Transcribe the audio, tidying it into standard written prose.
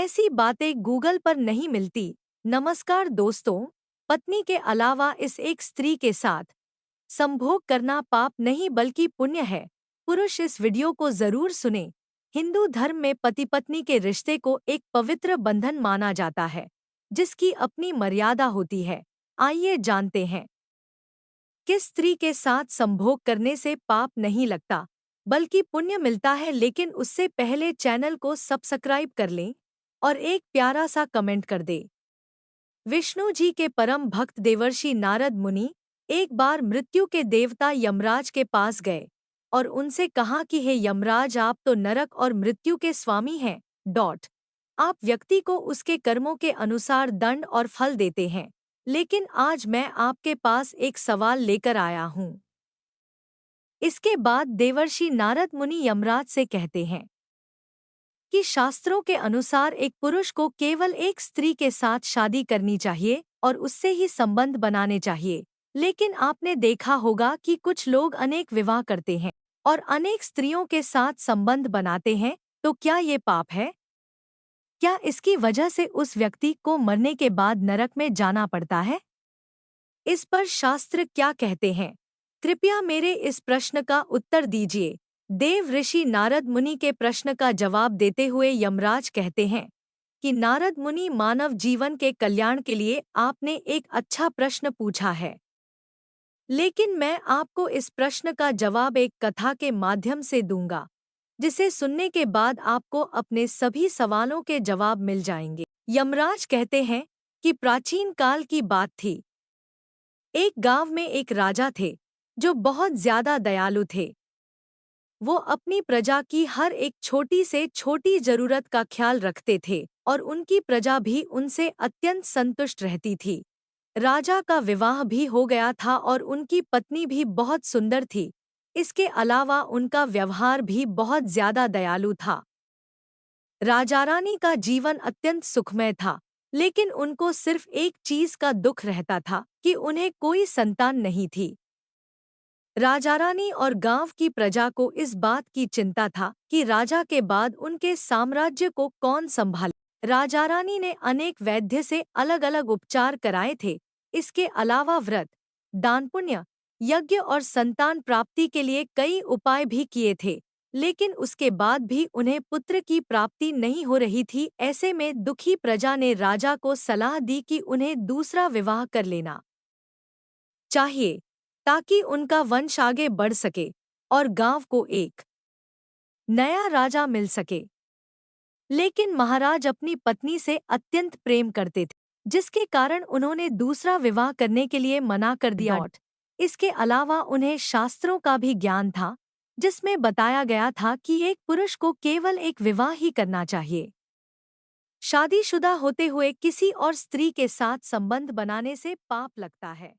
ऐसी बातें गूगल पर नहीं मिलती। नमस्कार दोस्तों, पत्नी के अलावा इस एक स्त्री के साथ संभोग करना पाप नहीं बल्कि पुण्य है। पुरुष इस वीडियो को जरूर सुने। हिंदू धर्म में पति पत्नी के रिश्ते को एक पवित्र बंधन माना जाता है, जिसकी अपनी मर्यादा होती है। आइए जानते हैं किस स्त्री के साथ संभोग करने से पाप नहीं लगता बल्कि पुण्य मिलता है। लेकिन उससे पहले चैनल को सब्सक्राइब कर लें और एक प्यारा सा कमेंट कर दे। विष्णु जी के परम भक्त देवर्षि नारद मुनि एक बार मृत्यु के देवता यमराज के पास गए और उनसे कहा कि हे यमराज, आप तो नरक और मृत्यु के स्वामी हैं। आप व्यक्ति को उसके कर्मों के अनुसार दंड और फल देते हैं, लेकिन आज मैं आपके पास एक सवाल लेकर आया हूँ। इसके बाद देवर्षि नारद मुनि यमराज से कहते हैं कि शास्त्रों के अनुसार एक पुरुष को केवल एक स्त्री के साथ शादी करनी चाहिए और उससे ही संबंध बनाने चाहिए। लेकिन आपने देखा होगा कि कुछ लोग अनेक विवाह करते हैं और अनेक स्त्रियों के साथ संबंध बनाते हैं। तो क्या ये पाप है? क्या इसकी वजह से उस व्यक्ति को मरने के बाद नरक में जाना पड़ता है? इस पर शास्त्र क्या कहते हैं? कृपया मेरे इस प्रश्न का उत्तर दीजिए। देव ऋषि नारद मुनि के प्रश्न का जवाब देते हुए यमराज कहते हैं कि नारद मुनि, मानव जीवन के कल्याण के लिए आपने एक अच्छा प्रश्न पूछा है। लेकिन मैं आपको इस प्रश्न का जवाब एक कथा के माध्यम से दूंगा, जिसे सुनने के बाद आपको अपने सभी सवालों के जवाब मिल जाएंगे। यमराज कहते हैं कि प्राचीन काल की बात थी। एक गांव में एक राजा थे जो बहुत ज्यादा दयालु थे। वो अपनी प्रजा की हर एक छोटी से छोटी जरूरत का ख्याल रखते थे और उनकी प्रजा भी उनसे अत्यंत संतुष्ट रहती थी। राजा का विवाह भी हो गया था और उनकी पत्नी भी बहुत सुंदर थी। इसके अलावा उनका व्यवहार भी बहुत ज्यादा दयालु था। राजा रानी का जीवन अत्यंत सुखमय था, लेकिन उनको सिर्फ एक चीज का दुख रहता था कि उन्हें कोई संतान नहीं थी। राजा रानी और गांव की प्रजा को इस बात की चिंता था कि राजा के बाद उनके साम्राज्य को कौन संभाले। राजा रानी ने अनेक वैद्य से अलग अलग उपचार कराए थे। इसके अलावा व्रत, दान पुण्य, यज्ञ और संतान प्राप्ति के लिए कई उपाय भी किए थे, लेकिन उसके बाद भी उन्हें पुत्र की प्राप्ति नहीं हो रही थी। ऐसे में दुखी प्रजा ने राजा को सलाह दी कि उन्हें दूसरा विवाह कर लेना चाहिए, ताकि उनका वंश आगे बढ़ सके और गांव को एक नया राजा मिल सके। लेकिन महाराज अपनी पत्नी से अत्यंत प्रेम करते थे, जिसके कारण उन्होंने दूसरा विवाह करने के लिए मना कर दिया। इसके अलावा उन्हें शास्त्रों का भी ज्ञान था, जिसमें बताया गया था कि एक पुरुष को केवल एक विवाह ही करना चाहिए। शादीशुदा होते हुए किसी और स्त्री के साथ संबंध बनाने से पाप लगता है।